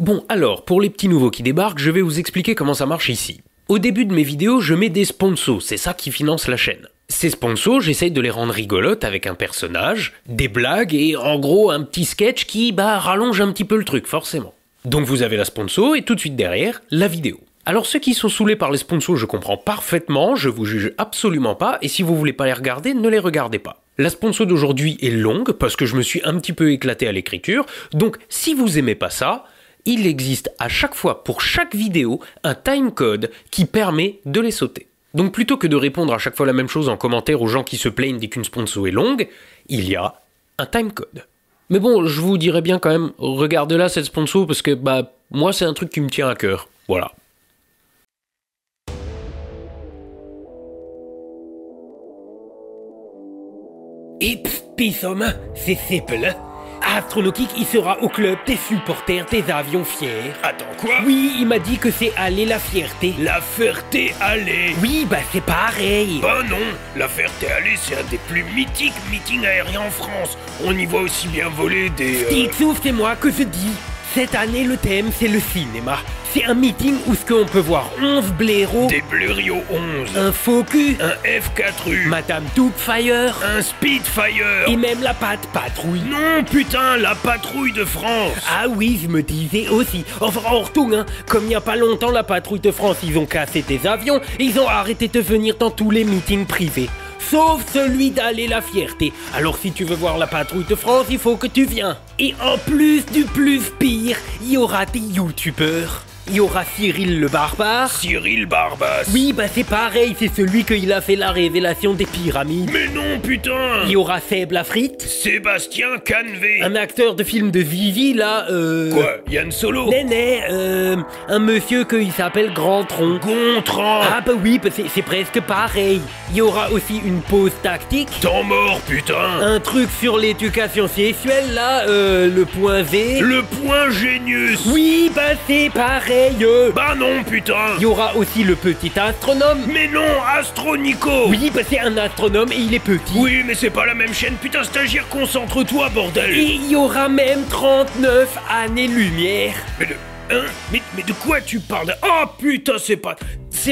Bon alors, pour les petits nouveaux qui débarquent, je vais vous expliquer comment ça marche ici. Au début de mes vidéos, je mets des sponsors, c'est ça qui finance la chaîne. Ces sponsors, j'essaye de les rendre rigolotes avec un personnage, des blagues et en gros un petit sketch qui rallonge un petit peu le truc, forcément. Donc vous avez la sponsor et tout de suite derrière, la vidéo. Alors ceux qui sont saoulés par les sponsors, je comprends parfaitement, je vous juge absolument pas, et si vous voulez pas les regarder, ne les regardez pas. La sponsor d'aujourd'hui est longue parce que je me suis un petit peu éclaté à l'écriture, donc si vous aimez pas ça, il existe à chaque fois pour chaque vidéo un timecode qui permet de les sauter. Donc plutôt que de répondre à chaque fois la même chose en commentaire aux gens qui se plaignent dès qu'une sponsor est longue, il y a un timecode. Mais bon, je vous dirais bien quand même, regardez-la cette sponsor parce que moi c'est un truc qui me tient à cœur. Voilà. Et Pissom, c'est Seppel. Astronautiques, il sera au club des supporters des avions fiers. Attends, quoi? Oui, il m'a dit que c'est aller la fierté. La Ferté-Allée. Oui, c'est pareil. Bah non, la Ferté-Allée, c'est un des plus mythiques meetings aériens en France. On y voit aussi bien voler des... Sauf c'est moi que je dis. Cette année, le thème, c'est le cinéma. C'est un meeting où ce qu'on peut voir 11 blaireaux, des Blériot 11, un Focus, un F4U, Madame Doubtfire, un Spitfire, et même la Patte Patrouille. Non, putain, la Patrouille de France. Ah oui, je me disais aussi. Enfin, en retour, comme il n'y a pas longtemps, la Patrouille de France, ils ont cassé des avions, et ils ont arrêté de venir dans tous les meetings privés. Sauf celui d'Aller la Fierté. Alors si tu veux voir la Patrouille de France, il faut que tu viennes. Et en plus du plus pire, il y aura des youtubeurs. Il y aura Cyril le Barbare. Cyril Barbas. Oui, c'est pareil, c'est celui qui a fait la révélation des pyramides. Mais non, putain. Il y aura Seb la Frite. Sébastien Canvé. Un acteur de film de Zizi, là, Quoi, Yann Solo? Un monsieur qui s'appelle Grand Tron. Gontran. Ah oui, c'est presque pareil. Il y aura aussi une pause tactique. Temps mort, putain. Un truc sur l'éducation sexuelle, là, le point V. Le point Génius. Oui, c'est pareil. Bah non, putain. Il y aura aussi le petit astronome. Mais non, Astronico. Oui, c'est un astronome et il est petit. Oui, mais c'est pas la même chaîne. Putain, stagiaire, concentre-toi, bordel. Et il y aura même 39 années-lumière. Mais de quoi tu parles? Oh putain, c'est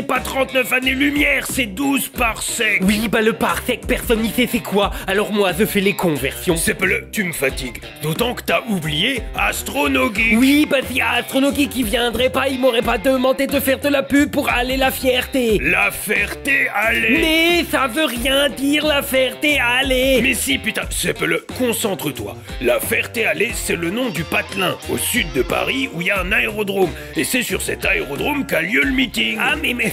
pas 39 années-lumière, c'est 12 parsecs. Oui, le parsec, personne n'y sait c'est quoi. Alors moi, je fais les conversions. Tu me fatigues. D'autant que t'as oublié Astronogeek. Oui, si Astronogeek qui viendrait pas, il m'aurait pas demandé de faire de la pub pour Aller la Fierté. La Ferté-Allée. Mais ça veut rien dire, la Ferté-Allée. Mais si, putain, concentre-toi. La Ferté-Allée, c'est le nom du patelin, au sud de Paris, où il y a un aérodrome. Et c'est sur cet aérodrome qu'a lieu le meeting. Ah, mais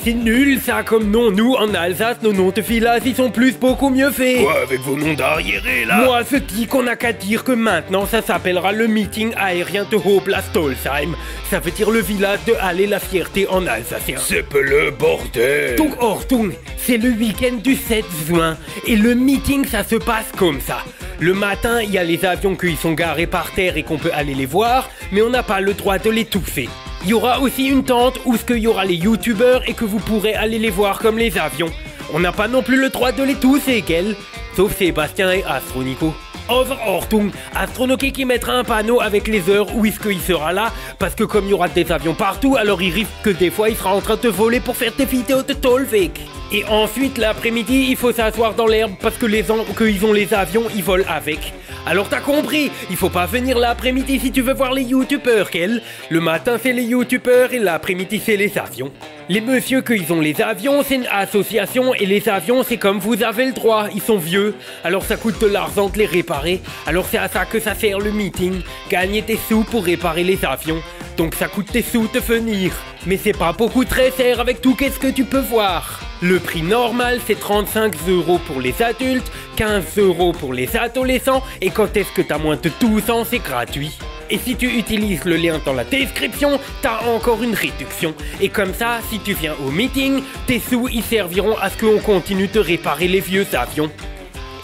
c'est nul ça comme nom. Nous, en Alsace, nos noms de village, ils sont beaucoup mieux faits. Quoi, avec vos noms d'arriérés, là? Moi, je dis qu'on a qu'à dire que maintenant, ça s'appellera le meeting aérien de Hobla-Stolzheim. Ça veut dire le village de Aller la Fierté en Alsacien. C'est le bordel. Donc, Ortung, c'est le week-end du 7 juin. Et le meeting, ça se passe comme ça. Le matin, il y a les avions qui sont garés par terre et qu'on peut aller les voir, mais on n'a pas le droit de les touffer. Il y aura aussi une tente où il y aura les youtubeurs et que vous pourrez aller les voir comme les avions. On n'a pas non plus le droit de les tousser, quel? Sauf Sébastien et Astronico. Ortung, Astronogeek qui mettra un panneau avec les heures où il sera là, parce que comme il y aura des avions partout, alors il risque que des fois il sera en train de voler pour faire des vidéos de Tolvik. Et ensuite, l'après-midi, il faut s'asseoir dans l'herbe parce que qu'ils ont les avions, ils volent avec. Alors t'as compris, il faut pas venir l'après-midi si tu veux voir les youtubeurs, quel? Le matin c'est les youtubeurs et l'après-midi c'est les avions. Les messieurs qu'ils ont les avions, c'est une association et les avions c'est comme vous avez le droit, ils sont vieux. Alors ça coûte de l'argent de les réparer. Alors c'est à ça que ça sert le meeting. Gagner des sous pour réparer les avions. Donc ça coûte des sous de venir. Mais c'est pas beaucoup très cher avec tout qu'est-ce que tu peux voir. Le prix normal c'est 35 € pour les adultes, 15 € pour les adolescents et quand est-ce que t'as moins de 12 ans c'est gratuit. Et si tu utilises le lien dans la description, t'as encore une réduction. Et comme ça, si tu viens au meeting, tes sous y serviront à ce qu'on continue de réparer les vieux avions.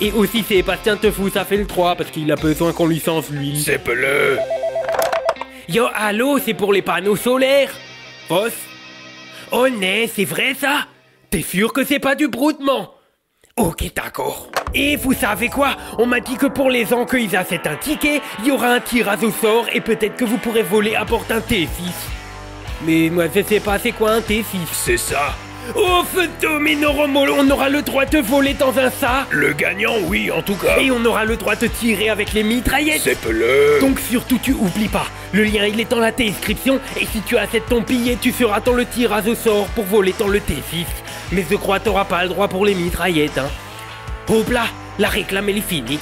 Et aussi Sébastien te fout, ça fait le 3 parce qu'il a besoin qu'on lui change l'huile. C'est le... Yo, allô, c'est pour les panneaux solaires? Boss? Oh non, c'est vrai ça? T'es sûr que c'est pas du broutement? Ok, d'accord. Et vous savez quoi? On m'a dit que pour les gens qu'ils achètent un ticket, il y aura un tirage au sort et peut-être que vous pourrez voler à porte un T6. Mais moi je sais pas c'est quoi un T6. C'est ça. Oh mais on aura le droit de voler dans un ça. Le gagnant, oui, en tout cas. Et on aura le droit de tirer avec les mitraillettes. C'est peleux. Donc surtout tu oublies pas, le lien il est dans la description et si tu achètes ton billet tu seras dans le tirage au sort pour voler dans le T6. Mais je crois t'auras pas le droit pour les mitraillettes hein. Hop là, la réclame elle est finie.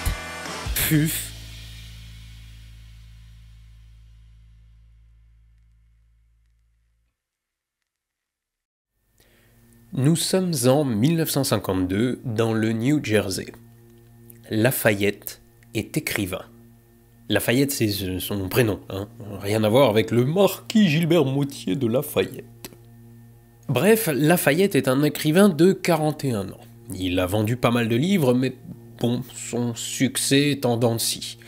Puf. Nous sommes en 1952 dans le New Jersey. Lafayette est écrivain. Lafayette, c'est son prénom, hein. Rien à voir avec le marquis Gilbert Motier de Lafayette. Bref, Lafayette est un écrivain de 41 ans. Il a vendu pas mal de livres, mais bon, son succès est en dents de scie.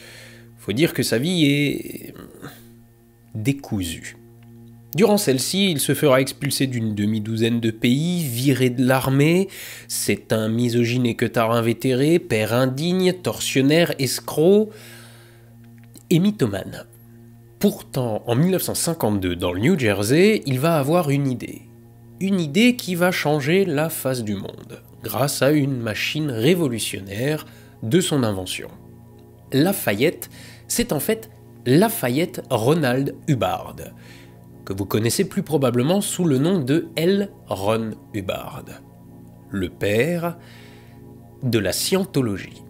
Faut dire que sa vie est décousue. Durant celle-ci, il se fera expulser d'une demi-douzaine de pays, viré de l'armée. C'est un misogyne et queutard invétéré, père indigne, tortionnaire, escroc et mythomane. Pourtant, en 1952, dans le New Jersey, il va avoir une idée. Une idée qui va changer la face du monde, grâce à une machine révolutionnaire de son invention. Lafayette, c'est en fait Lafayette Ronald Hubbard, que vous connaissez plus probablement sous le nom de L. Ron Hubbard, le père de la scientologie.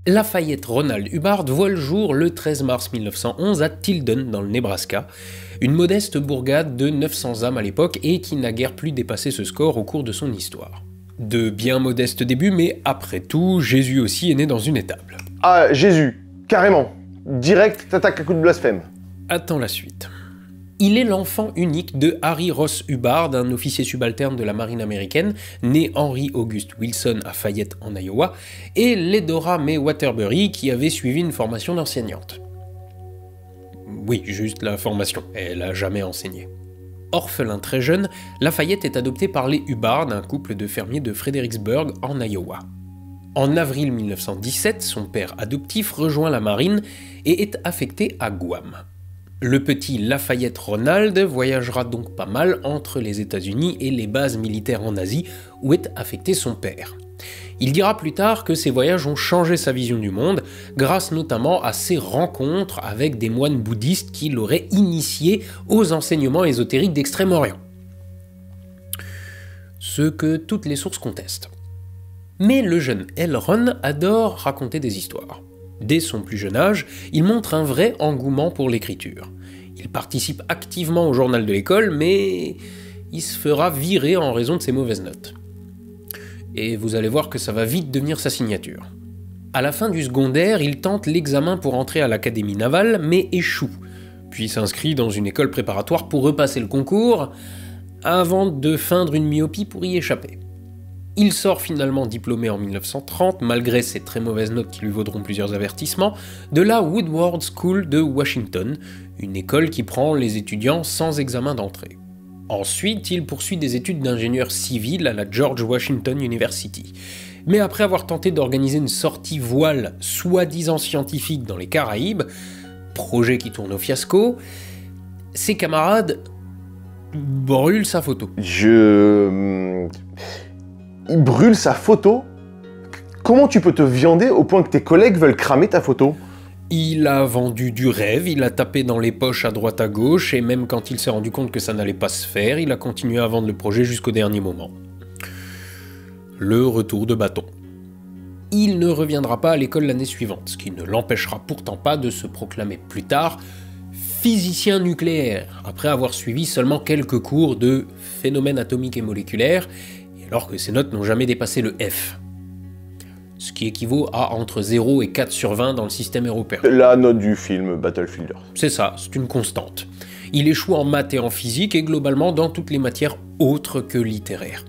Lafayette Ronald Hubbard voit le jour le 13 mars 1911 à Tilden, dans le Nebraska, une modeste bourgade de 900 âmes à l'époque et qui n'a guère plus dépassé ce score au cours de son histoire. De bien modestes débuts, mais après tout, Jésus aussi est né dans une étable. Ah, Jésus, carrément. Direct, t'attaques à coup de blasphème. Attends la suite. Il est l'enfant unique de Harry Ross Hubbard, un officier subalterne de la marine américaine, né Henry August Wilson à Fayette en Iowa, et Ledora May Waterbury qui avait suivi une formation d'enseignante. Oui, juste la formation, elle a jamais enseigné. Orphelin très jeune, Lafayette est adopté par les Hubbard, un couple de fermiers de Fredericksburg en Iowa. En avril 1917, son père adoptif rejoint la marine et est affecté à Guam. Le petit Lafayette Ronald voyagera donc pas mal entre les États-Unis et les bases militaires en Asie où est affecté son père. Il dira plus tard que ces voyages ont changé sa vision du monde, grâce notamment à ses rencontres avec des moines bouddhistes qui l'auraient initié aux enseignements ésotériques d'Extrême-Orient. Ce que toutes les sources contestent. Mais le jeune L. Ron adore raconter des histoires. Dès son plus jeune âge, il montre un vrai engouement pour l'écriture. Il participe activement au journal de l'école, mais il se fera virer en raison de ses mauvaises notes. Et vous allez voir que ça va vite devenir sa signature. À la fin du secondaire, il tente l'examen pour entrer à l'académie navale, mais échoue, puis s'inscrit dans une école préparatoire pour repasser le concours, avant de feindre une myopie pour y échapper. Il sort finalement diplômé en 1930, malgré ses très mauvaises notes qui lui vaudront plusieurs avertissements, de la Woodward School de Washington, une école qui prend les étudiants sans examen d'entrée. Ensuite, il poursuit des études d'ingénieur civil à la George Washington University. Mais après avoir tenté d'organiser une sortie voile soi-disant scientifique dans les Caraïbes, projet qui tourne au fiasco, ses camarades brûlent sa photo. Il brûle sa photo? Comment tu peux te viander au point que tes collègues veulent cramer ta photo? Il a vendu du rêve, il a tapé dans les poches à droite à gauche, et même quand il s'est rendu compte que ça n'allait pas se faire, il a continué à vendre le projet jusqu'au dernier moment. Le retour de bâton. Il ne reviendra pas à l'école l'année suivante, ce qui ne l'empêchera pourtant pas de se proclamer plus tard physicien nucléaire, après avoir suivi seulement quelques cours de phénomènes atomiques et moléculaires, alors que ses notes n'ont jamais dépassé le F. Ce qui équivaut à entre 0 et 4 sur 20 dans le système européen. La note du film Battlefield Earth. C'est ça, c'est une constante. Il échoue en maths et en physique et globalement dans toutes les matières autres que littéraires.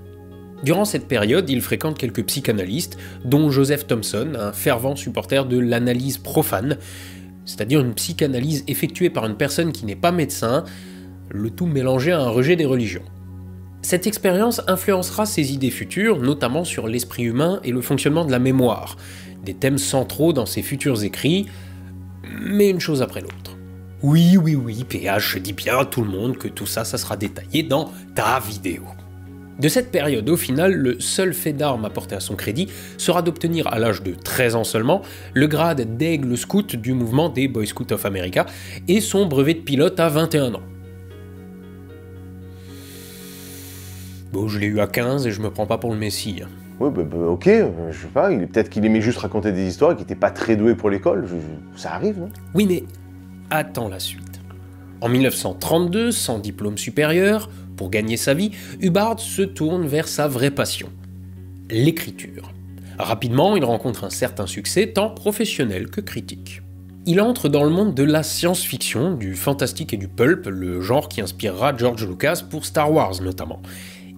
Durant cette période, il fréquente quelques psychanalystes, dont Joseph Thomson, un fervent supporter de l'analyse profane, c'est-à-dire une psychanalyse effectuée par une personne qui n'est pas médecin, le tout mélangé à un rejet des religions. Cette expérience influencera ses idées futures, notamment sur l'esprit humain et le fonctionnement de la mémoire, des thèmes centraux dans ses futurs écrits, mais une chose après l'autre. Oui, PH, je dis bien à tout le monde que tout ça sera détaillé dans ta vidéo. De cette période, au final, le seul fait d'armes apporté à son crédit sera d'obtenir à l'âge de 13 ans seulement le grade d'aigle scout du mouvement des Boy Scouts of America et son brevet de pilote à 21 ans. Bon, je l'ai eu à 15 et je me prends pas pour le messie. Ouais, ok, je sais pas, peut-être qu'il aimait juste raconter des histoires et qu'il était pas très doué pour l'école, ça arrive, non? Oui, mais attends la suite. En 1932, sans diplôme supérieur, pour gagner sa vie, Hubbard se tourne vers sa vraie passion, l'écriture. Rapidement, il rencontre un certain succès, tant professionnel que critique. Il entre dans le monde de la science-fiction, du fantastique et du pulp, le genre qui inspirera George Lucas pour Star Wars notamment,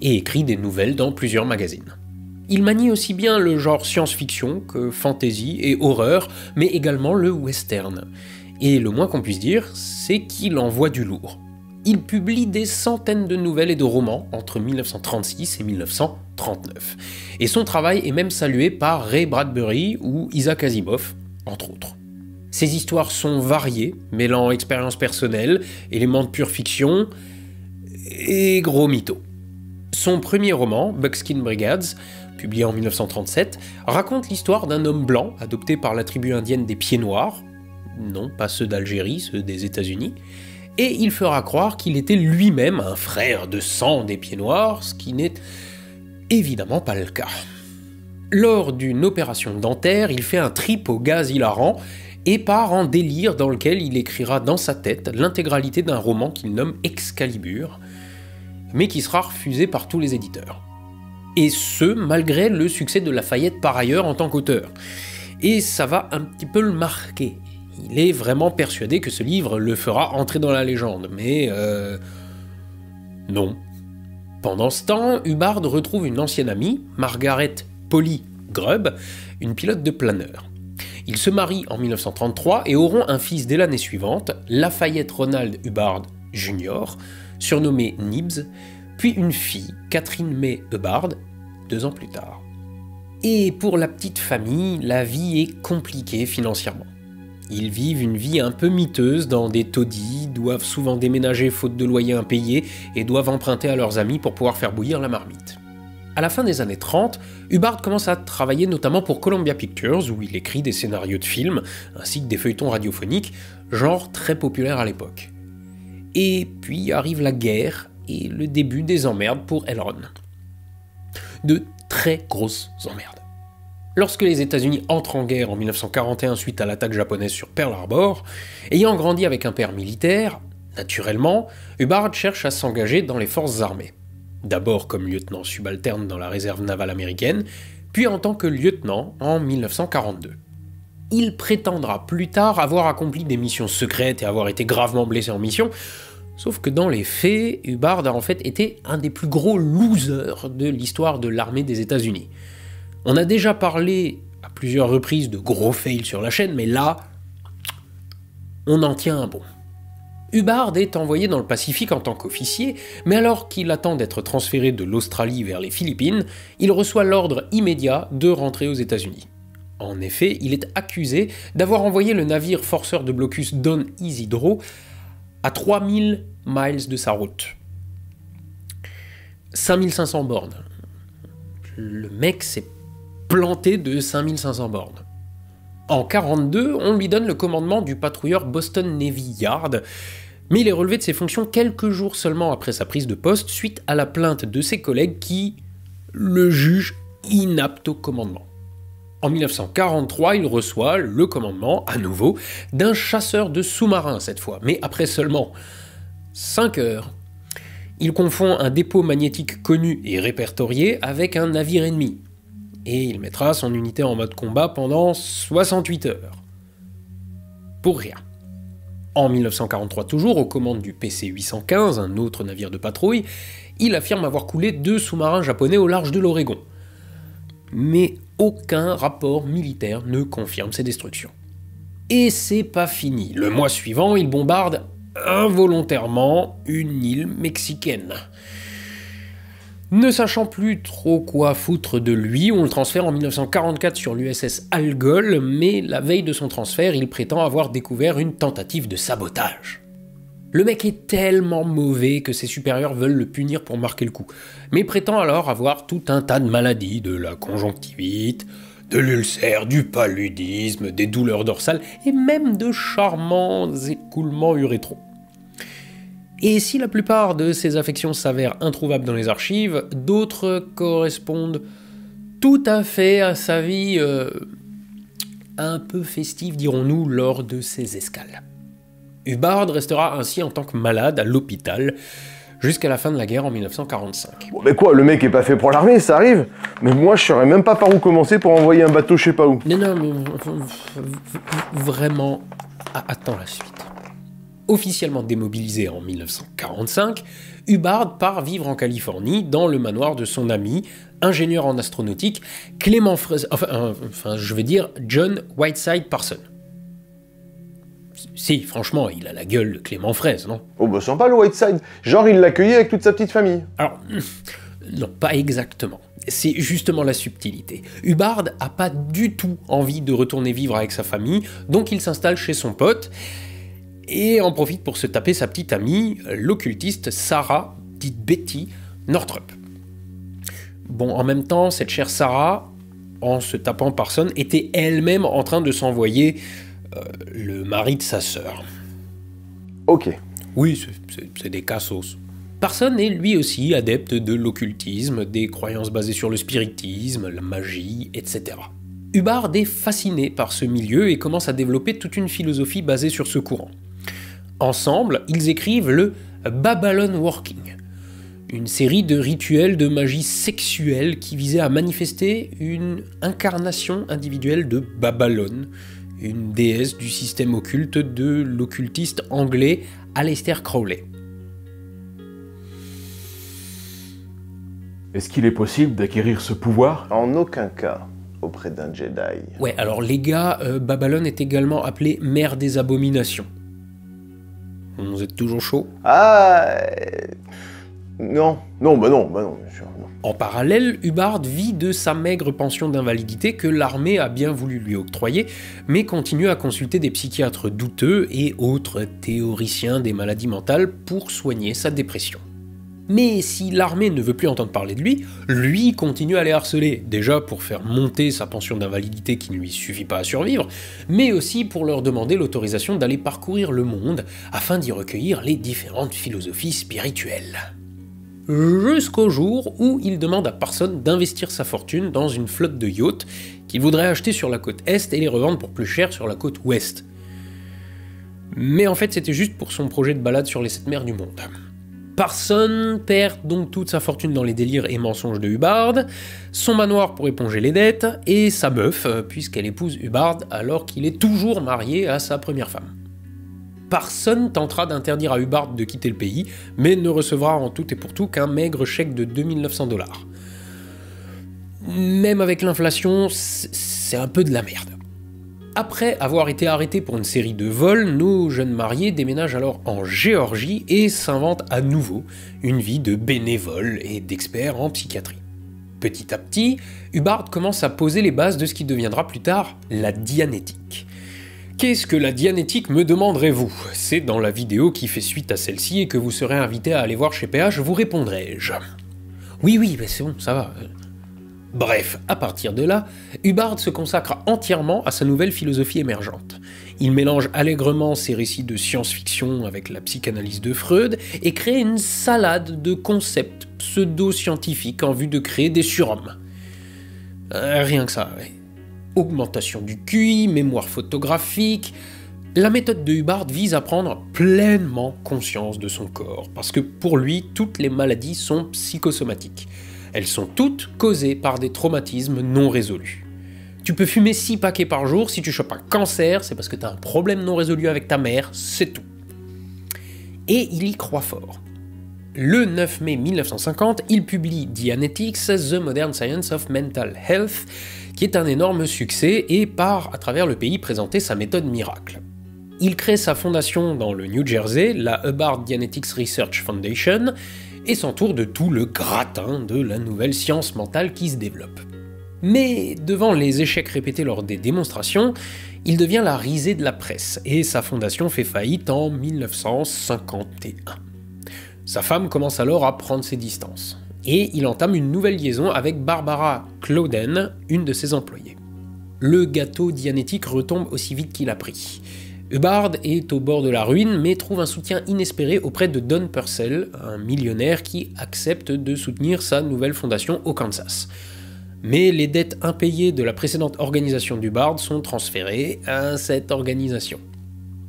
et écrit des nouvelles dans plusieurs magazines. Il manie aussi bien le genre science-fiction que fantasy et horreur, mais également le western. Et le moins qu'on puisse dire, c'est qu'il envoie du lourd. Il publie des centaines de nouvelles et de romans entre 1936 et 1939. Et son travail est même salué par Ray Bradbury ou Isaac Asimov, entre autres. Ses histoires sont variées, mêlant expériences personnelles, éléments de pure fiction et gros mythos. Son premier roman, Buckskin Brigades, publié en 1937, raconte l'histoire d'un homme blanc adopté par la tribu indienne des Pieds Noirs, non pas ceux d'Algérie, ceux des États-Unis, et il fera croire qu'il était lui-même un frère de sang des Pieds Noirs, ce qui n'est évidemment pas le cas. Lors d'une opération dentaire, il fait un trip au gaz hilarant et part en délire dans lequel il écrira dans sa tête l'intégralité d'un roman qu'il nomme Excalibur, mais qui sera refusé par tous les éditeurs. Et ce, malgré le succès de Lafayette par ailleurs en tant qu'auteur. Et ça va un petit peu le marquer. Il est vraiment persuadé que ce livre le fera entrer dans la légende, mais non. Pendant ce temps, Hubbard retrouve une ancienne amie, Margaret Polly Grubb, une pilote de planeur. Ils se marient en 1933 et auront un fils dès l'année suivante, Lafayette Ronald Hubbard Jr., surnommé Nibs, puis une fille, Catherine May Hubbard, 2 ans plus tard. Et pour la petite famille, la vie est compliquée financièrement. Ils vivent une vie un peu miteuse dans des taudis, doivent souvent déménager faute de loyer impayé et doivent emprunter à leurs amis pour pouvoir faire bouillir la marmite. À la fin des années 30, Hubbard commence à travailler notamment pour Columbia Pictures, où il écrit des scénarios de films, ainsi que des feuilletons radiophoniques, genre très populaire à l'époque. Et puis arrive la guerre et le début des emmerdes pour Elron. De très grosses emmerdes. Lorsque les États-Unis entrent en guerre en 1941 suite à l'attaque japonaise sur Pearl Harbor, ayant grandi avec un père militaire, naturellement, Hubbard cherche à s'engager dans les forces armées. D'abord comme lieutenant subalterne dans la réserve navale américaine, puis en tant que lieutenant en 1942. Il prétendra plus tard avoir accompli des missions secrètes et avoir été gravement blessé en mission, sauf que dans les faits, Hubbard a en fait été un des plus gros losers de l'histoire de l'armée des États-Unis. On a déjà parlé à plusieurs reprises de gros fails sur la chaîne, mais là, on en tient un bon. Hubbard est envoyé dans le Pacifique en tant qu'officier, mais alors qu'il attend d'être transféré de l'Australie vers les Philippines, il reçoit l'ordre immédiat de rentrer aux États-Unis. En effet, il est accusé d'avoir envoyé le navire forceur de blocus Don Isidro à 3000 miles de sa route. 5500 bornes. Le mec s'est planté de 5500 bornes. En 1942, on lui donne le commandement du patrouilleur Boston Navy Yard, mais il est relevé de ses fonctions quelques jours seulement après sa prise de poste suite à la plainte de ses collègues qui le jugent inapte au commandement. En 1943, il reçoit le commandement, à nouveau, d'un chasseur de sous-marins cette fois, mais après seulement 5 heures. Il confond un dépôt magnétique connu et répertorié avec un navire ennemi, et il mettra son unité en mode combat pendant 68 heures. Pour rien. En 1943 toujours, aux commandes du PC-815, un autre navire de patrouille, il affirme avoir coulé 2 sous-marins japonais au large de l'Oregon. Mais aucun rapport militaire ne confirme ces destructions. Et c'est pas fini. Le mois suivant, il bombarde involontairement une île mexicaine. Ne sachant plus trop quoi foutre de lui, on le transfère en 1944 sur l'USS Algol, mais la veille de son transfert, il prétend avoir découvert une tentative de sabotage. Le mec est tellement mauvais que ses supérieurs veulent le punir pour marquer le coup, mais prétend alors avoir tout un tas de maladies, de la conjonctivite, de l'ulcère, du paludisme, des douleurs dorsales et même de charmants écoulements urétraux. Et si la plupart de ces affections s'avèrent introuvables dans les archives, d'autres correspondent tout à fait à sa vie un peu festive, dirons-nous, lors de ses escales. Hubbard restera ainsi en tant que malade à l'hôpital jusqu'à la fin de la guerre en 1945. Bon, mais quoi, le mec est pas fait pour l'armée, ça arrive. Mais moi, je saurais même pas par où commencer pour envoyer un bateau je sais pas où. Non, mais vraiment, attends la suite. Officiellement démobilisé en 1945, Hubbard part vivre en Californie dans le manoir de son ami, ingénieur en astronautique, John Whiteside Parson. Si, franchement, il a la gueule de Clément Fraise, non? Oh bah sympa le Whiteside. Genre il l'accueillait avec toute sa petite famille. Alors, non, pas exactement. C'est justement la subtilité. Hubbard a pas du tout envie de retourner vivre avec sa famille, donc il s'installe chez son pote, et en profite pour se taper sa petite amie, l'occultiste Sarah, dite Betty, Northrop. Bon, en même temps, cette chère Sarah, en se tapant Parson, était elle-même en train de s'envoyer le mari de sa sœur. Ok. Oui, c'est des cassos. Parson est lui aussi adepte de l'occultisme, des croyances basées sur le spiritisme, la magie, etc. Hubbard est fasciné par ce milieu et commence à développer toute une philosophie basée sur ce courant. Ensemble, ils écrivent le Babylon Working, une série de rituels de magie sexuelle qui visait à manifester une incarnation individuelle de Babylone, une déesse du système occulte de l'occultiste anglais Aleister Crowley. Est-ce qu'il est possible d'acquérir ce pouvoir? En aucun cas auprès d'un Jedi. Ouais, alors les gars, Babylone est également appelée mère des abominations. Vous êtes toujours chaud? Ah... Non, bien sûr, non. En parallèle, Hubbard vit de sa maigre pension d'invalidité que l'armée a bien voulu lui octroyer, mais continue à consulter des psychiatres douteux et autres théoriciens des maladies mentales pour soigner sa dépression. Mais si l'armée ne veut plus entendre parler de lui continue à les harceler, déjà pour faire monter sa pension d'invalidité qui ne lui suffit pas à survivre, mais aussi pour leur demander l'autorisation d'aller parcourir le monde afin d'y recueillir les différentes philosophies spirituelles. Jusqu'au jour où il demande à Parson d'investir sa fortune dans une flotte de yachts qu'il voudrait acheter sur la côte Est et les revendre pour plus cher sur la côte Ouest. Mais en fait, c'était juste pour son projet de balade sur les 7 mers du monde. Parson perd donc toute sa fortune dans les délires et mensonges de Hubbard, son manoir pour éponger les dettes, et sa meuf, puisqu'elle épouse Hubbard alors qu'il est toujours marié à sa première femme. Parson tentera d'interdire à Hubbard de quitter le pays, mais ne recevra en tout et pour tout qu'un maigre chèque de 2900 $. Même avec l'inflation, c'est un peu de la merde. Après avoir été arrêtés pour une série de vols, nos jeunes mariés déménagent alors en Géorgie et s'inventent à nouveau une vie de bénévole et d'expert en psychiatrie. Petit à petit, Hubbard commence à poser les bases de ce qui deviendra plus tard la Dianétique. Qu'est-ce que la Dianétique, me demanderez-vous? C'est dans la vidéo qui fait suite à celle-ci et que vous serez invité à aller voir chez PH, vous répondrai-je. Oui, c'est bon, ça va. Bref, à partir de là, Hubbard se consacre entièrement à sa nouvelle philosophie émergente. Il mélange allègrement ses récits de science-fiction avec la psychanalyse de Freud et crée une salade de concepts pseudo-scientifiques en vue de créer des surhommes. Rien que ça, ouais. Augmentation du QI, mémoire photographique... La méthode de Hubbard vise à prendre pleinement conscience de son corps, parce que pour lui, toutes les maladies sont psychosomatiques. Elles sont toutes causées par des traumatismes non résolus. Tu peux fumer 6 paquets par jour, si tu chopes un cancer, c'est parce que tu as un problème non résolu avec ta mère, c'est tout. Et il y croit fort. Le 9 mai 1950, il publie Dianetics, The Modern Science of Mental Health, qui est un énorme succès et part à travers le pays présenter sa méthode miracle. Il crée sa fondation dans le New Jersey, la Hubbard Dianetics Research Foundation, et s'entoure de tout le gratin de la nouvelle science mentale qui se développe. Mais devant les échecs répétés lors des démonstrations, il devient la risée de la presse, et sa fondation fait faillite en 1951. Sa femme commence alors à prendre ses distances, et il entame une nouvelle liaison avec Barbara Clauden, une de ses employées. Le gâteau dianétique retombe aussi vite qu'il a pris. Hubbard est au bord de la ruine, mais trouve un soutien inespéré auprès de Don Purcell, un millionnaire qui accepte de soutenir sa nouvelle fondation au Kansas. Mais les dettes impayées de la précédente organisation d'Hubbard sont transférées à cette organisation.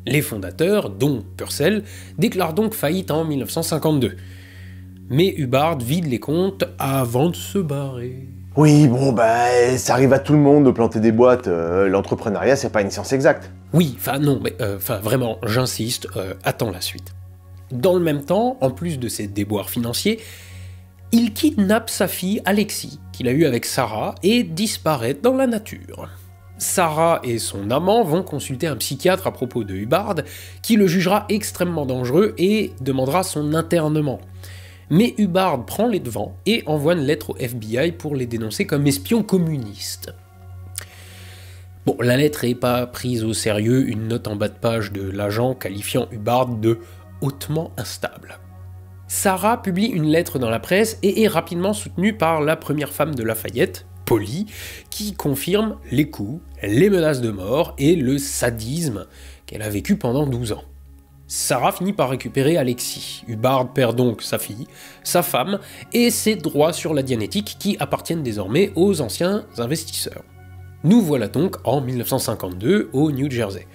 Les fondateurs, dont Purcell, déclarent donc faillite en 1952. Mais Hubbard vide les comptes avant de se barrer. Oui, bon, bah, ça arrive à tout le monde de planter des boîtes. L'entrepreneuriat, c'est pas une science exacte. Oui, non, mais vraiment, j'insiste, attends la suite. Dans le même temps, en plus de ses déboires financiers, il kidnappe sa fille Alexis, qu'il a eue avec Sarah, et disparaît dans la nature. Sarah et son amant vont consulter un psychiatre à propos de Hubbard, qui le jugera extrêmement dangereux et demandera son internement. Mais Hubbard prend les devants et envoie une lettre au FBI pour les dénoncer comme espions communistes. Bon, la lettre n'est pas prise au sérieux, une note en bas de page de l'agent qualifiant Hubbard de hautement instable. Sarah publie une lettre dans la presse et est rapidement soutenue par la première femme de Lafayette, Polly, qui confirme les coups, les menaces de mort et le sadisme qu'elle a vécu pendant 12 ans. Sarah finit par récupérer Alexis. Hubbard perd donc sa fille, sa femme et ses droits sur la dianétique qui appartiennent désormais aux anciens investisseurs. Nous voilà donc en 1952 au New Jersey.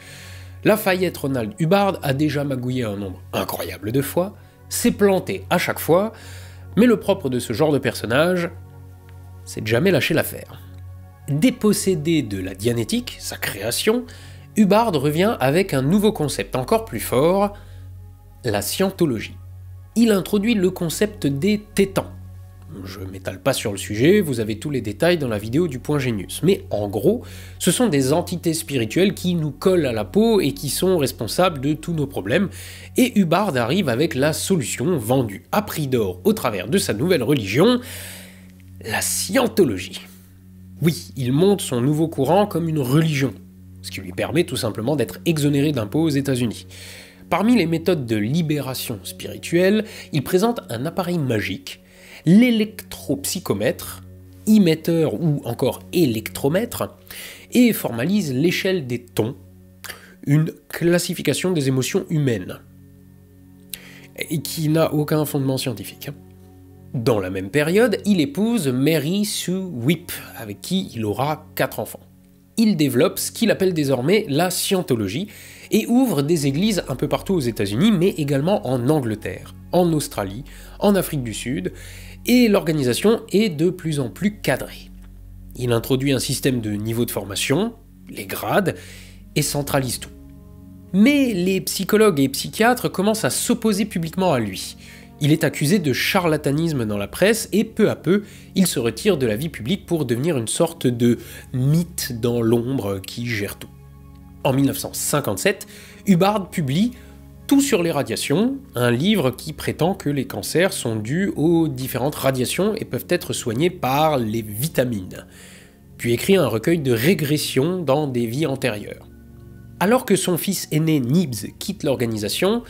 Lafayette Ronald Hubbard a déjà magouillé un nombre incroyable de fois, s'est planté à chaque fois, mais le propre de ce genre de personnage, c'est de jamais lâcher l'affaire. Dépossédé de la dianétique, sa création, Hubbard revient avec un nouveau concept encore plus fort, la scientologie. Il introduit le concept des tétans. Je m'étale pas sur le sujet, vous avez tous les détails dans la vidéo du Point Génius. Mais en gros, ce sont des entités spirituelles qui nous collent à la peau et qui sont responsables de tous nos problèmes, et Hubbard arrive avec la solution vendue à prix d'or au travers de sa nouvelle religion, la scientologie. Oui, il monte son nouveau courant comme une religion, ce qui lui permet tout simplement d'être exonéré d'impôts aux États-Unis. Parmi les méthodes de libération spirituelle, il présente un appareil magique, l'électropsychomètre, émetteur ou encore électromètre, et formalise l'échelle des tons, une classification des émotions humaines, et qui n'a aucun fondement scientifique. Dans la même période, il épouse Mary Sue Whip, avec qui il aura 4 enfants. Il développe ce qu'il appelle désormais la scientologie et ouvre des églises un peu partout aux États-Unis, mais également en Angleterre, en Australie, en Afrique du Sud, et l'organisation est de plus en plus cadrée. Il introduit un système de niveau de formation, les grades, et centralise tout. Mais les psychologues et psychiatres commencent à s'opposer publiquement à lui. Il est accusé de charlatanisme dans la presse et peu à peu, il se retire de la vie publique pour devenir une sorte de mythe dans l'ombre qui gère tout. En 1957, Hubbard publie Tout sur les radiations, un livre qui prétend que les cancers sont dus aux différentes radiations et peuvent être soignés par les vitamines. Puis écrit un recueil de régressions dans des vies antérieures. Alors que son fils aîné Nibs quitte l'organisation,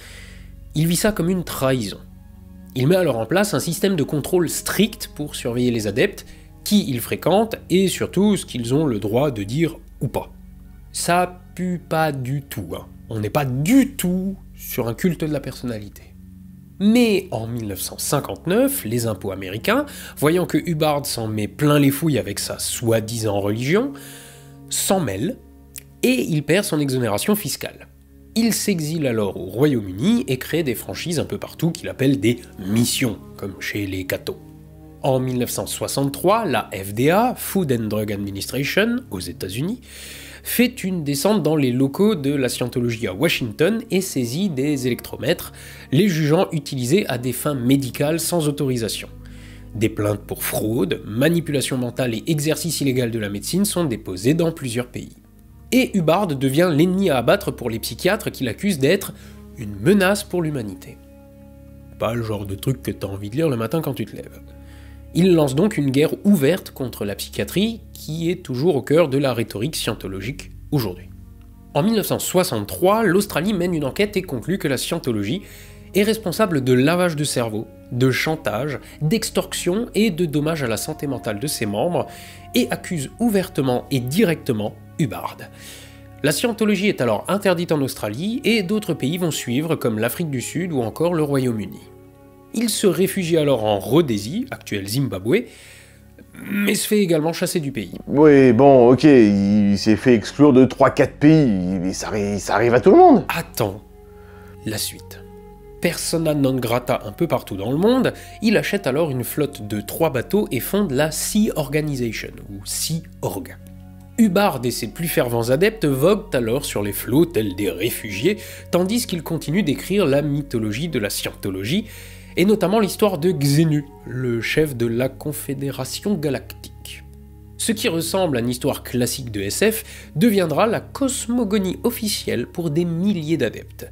il vit ça comme une trahison. Il met alors en place un système de contrôle strict pour surveiller les adeptes, qui ils fréquentent et surtout ce qu'ils ont le droit de dire ou pas. Ça pue pas du tout, hein. On n'est pas du tout sur un culte de la personnalité. Mais en 1959, les impôts américains, voyant que Hubbard s'en met plein les fouilles avec sa soi-disant religion, s'en mêlent et il perd son exonération fiscale. Il s'exile alors au Royaume-Uni et crée des franchises un peu partout qu'il appelle des missions, comme chez les cathos. En 1963, la FDA, Food and Drug Administration, aux États-Unis, fait une descente dans les locaux de la scientologie à Washington et saisit des électromètres, les jugeant utilisés à des fins médicales sans autorisation. Des plaintes pour fraude, manipulation mentale et exercice illégal de la médecine sont déposées dans plusieurs pays. Et Hubbard devient l'ennemi à abattre pour les psychiatres qui l'accusent d'être une menace pour l'humanité. pas le genre de truc que t'as envie de lire le matin quand tu te lèves. Il lance donc une guerre ouverte contre la psychiatrie, qui est toujours au cœur de la rhétorique scientologique aujourd'hui. En 1963, l'Australie mène une enquête et conclut que la scientologie est responsable de lavage de cerveau, de chantage, d'extorsion et de dommages à la santé mentale de ses membres, et accuse ouvertement et directement Hubbard. La scientologie est alors interdite en Australie, et d'autres pays vont suivre, comme l'Afrique du Sud ou encore le Royaume-Uni. Il se réfugie alors en Rhodésie, actuel Zimbabwe, mais se fait également chasser du pays. Oui, bon, ok, il s'est fait exclure de 3-4 pays, mais ça arrive à tout le monde. Attends la suite. Persona non grata un peu partout dans le monde, il achète alors une flotte de 3 bateaux et fonde la Sea Organization, ou Sea Org. Hubbard et ses plus fervents adeptes voguent alors sur les flots tels des réfugiés, tandis qu'il continue d'écrire la mythologie de la scientologie, et notamment l'histoire de Xenu, le chef de la Confédération Galactique. Ce qui ressemble à une histoire classique de SF deviendra la cosmogonie officielle pour des milliers d'adeptes.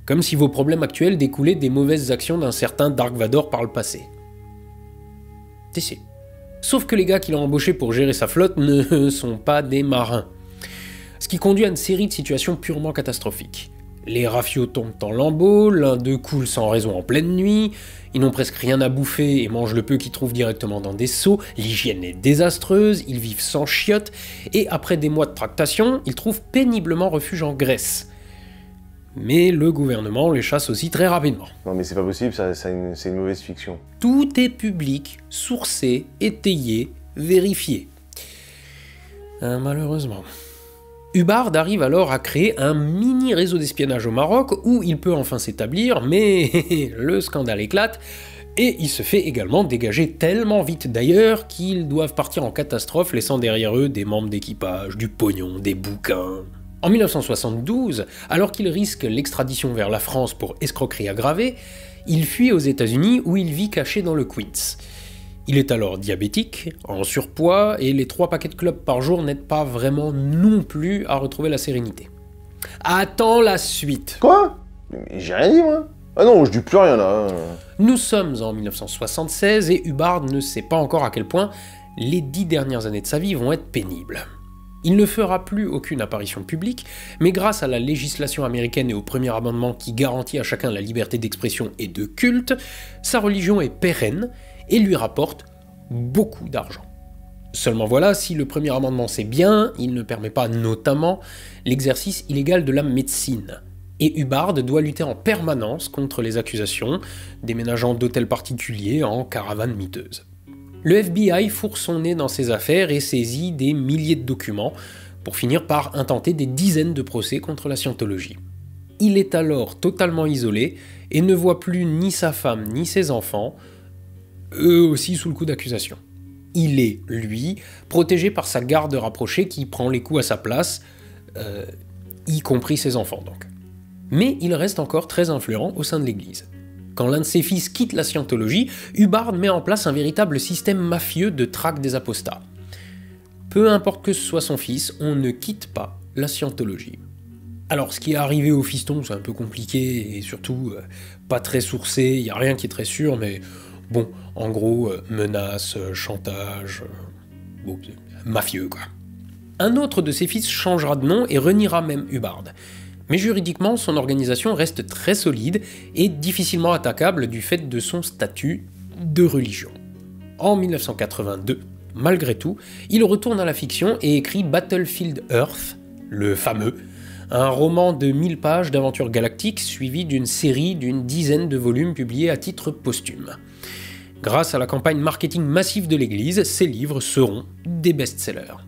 Comme si vos problèmes actuels découlaient des mauvaises actions d'un certain Dark Vador par le passé. Si. Sauf que les gars qu'il a embauchés pour gérer sa flotte ne sont pas des marins. Ce qui conduit à une série de situations purement catastrophiques. Les rafios tombent en lambeaux, l'un d'eux coule sans raison en pleine nuit, ils n'ont presque rien à bouffer et mangent le peu qu'ils trouvent directement dans des seaux, l'hygiène est désastreuse, ils vivent sans chiottes, et après des mois de tractation, ils trouvent péniblement refuge en Grèce. Mais le gouvernement les chasse aussi très rapidement. Non mais c'est pas possible, c'est une mauvaise fiction. Tout est public, sourcé, étayé, vérifié. Malheureusement. Hubbard arrive alors à créer un mini réseau d'espionnage au Maroc où il peut enfin s'établir, mais le scandale éclate, et il se fait également dégager tellement vite d'ailleurs qu'ils doivent partir en catastrophe laissant derrière eux des membres d'équipage, du pognon, des bouquins. En 1972, alors qu'il risque l'extradition vers la France pour escroquerie aggravée, il fuit aux États-Unis où il vit caché dans le Queens. Il est alors diabétique, en surpoids, et les 3 paquets de clopes par jour n'aident pas vraiment non plus à retrouver la sérénité. Attends la suite. Quoi? J'ai rien dit moi. Ah non, je dis plus rien là. Nous sommes en 1976 et Hubbard ne sait pas encore à quel point les 10 dernières années de sa vie vont être pénibles. Il ne fera plus aucune apparition publique, mais grâce à la législation américaine et au premier amendement qui garantit à chacun la liberté d'expression et de culte, sa religion est pérenne et lui rapporte beaucoup d'argent. Seulement voilà, si le premier amendement c'est bien, il ne permet pas notamment l'exercice illégal de la médecine. Et Hubbard doit lutter en permanence contre les accusations, déménageant d'hôtels particuliers en caravanes miteuses. Le FBI fourre son nez dans ses affaires et saisit des milliers de documents pour finir par intenter des dizaines de procès contre la scientologie. Il est alors totalement isolé et ne voit plus ni sa femme ni ses enfants, eux aussi sous le coup d'accusation. Il est, lui, protégé par sa garde rapprochée qui prend les coups à sa place, y compris ses enfants donc. Mais il reste encore très influent au sein de l'Église. Quand l'un de ses fils quitte la scientologie, Hubbard met en place un véritable système mafieux de traque des apostats. Peu importe que ce soit son fils, on ne quitte pas la scientologie. Alors ce qui est arrivé au fiston, c'est un peu compliqué et surtout pas très sourcé, il n'y a rien qui est très sûr, mais bon, en gros, menaces, chantage, bon, mafieux quoi. Un autre de ses fils changera de nom et reniera même Hubbard. Mais juridiquement, son organisation reste très solide et difficilement attaquable du fait de son statut de religion. En 1982, malgré tout, il retourne à la fiction et écrit Battlefield Earth, le fameux, un roman de 1000 pages d'aventures galactiques suivi d'une série d'une dizaine de volumes publiés à titre posthume. Grâce à la campagne marketing massive de l'Église, ces livres seront des best-sellers.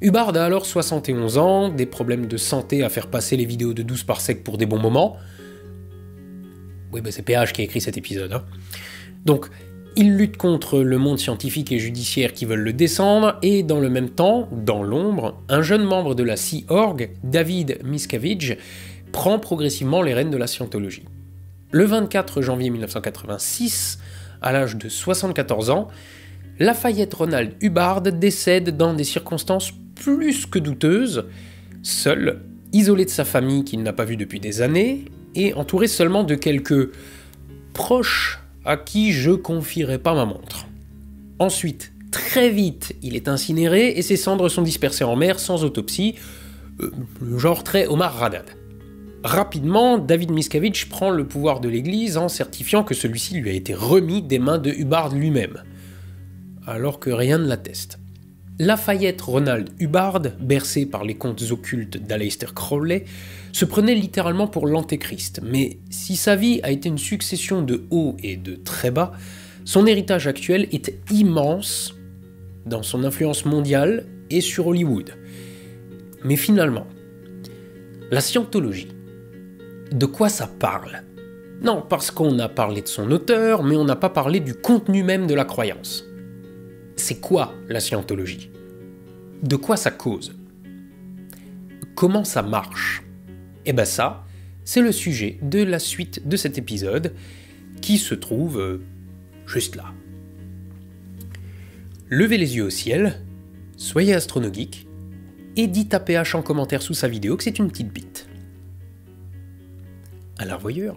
Hubbard a alors 71 ans, des problèmes de santé à faire passer les vidéos de 12 par sec pour des bons moments. Oui, c'est PH qui a écrit cet épisode. Hein. Donc, il lutte contre le monde scientifique et judiciaire qui veulent le descendre, et dans le même temps, dans l'ombre, un jeune membre de la Sea Org, David Miscavige, prend progressivement les rênes de la scientologie. Le 24 janvier 1986, à l'âge de 74 ans, Lafayette Ronald Hubbard décède dans des circonstances plus que douteuses, seul, isolé de sa famille qu'il n'a pas vue depuis des années, et entouré seulement de quelques proche à qui je confierai pas ma montre. Ensuite, très vite, il est incinéré et ses cendres sont dispersées en mer sans autopsie, genre très Omar Haddad. Rapidement, David Miscavige prend le pouvoir de l'Église en certifiant que celui-ci lui a été remis des mains de Hubbard lui-même, alors que rien ne l'atteste. Lafayette Ronald Hubbard, bercé par les contes occultes d'Aleister Crowley, se prenait littéralement pour l'antéchrist, mais si sa vie a été une succession de hauts et de très bas, son héritage actuel est immense dans son influence mondiale et sur Hollywood. Mais finalement, la scientologie, de quoi ça parle ? Non, parce qu'on a parlé de son auteur, mais on n'a pas parlé du contenu même de la croyance. C'est quoi la scientologie ? De quoi ça cause ? Comment ça marche ? Eh ben ça, c'est le sujet de la suite de cet épisode, qui se trouve juste là. Levez les yeux au ciel, soyez astronogeek, et dites à PH en commentaire sous sa vidéo que c'est une petite bite. À la revoyure.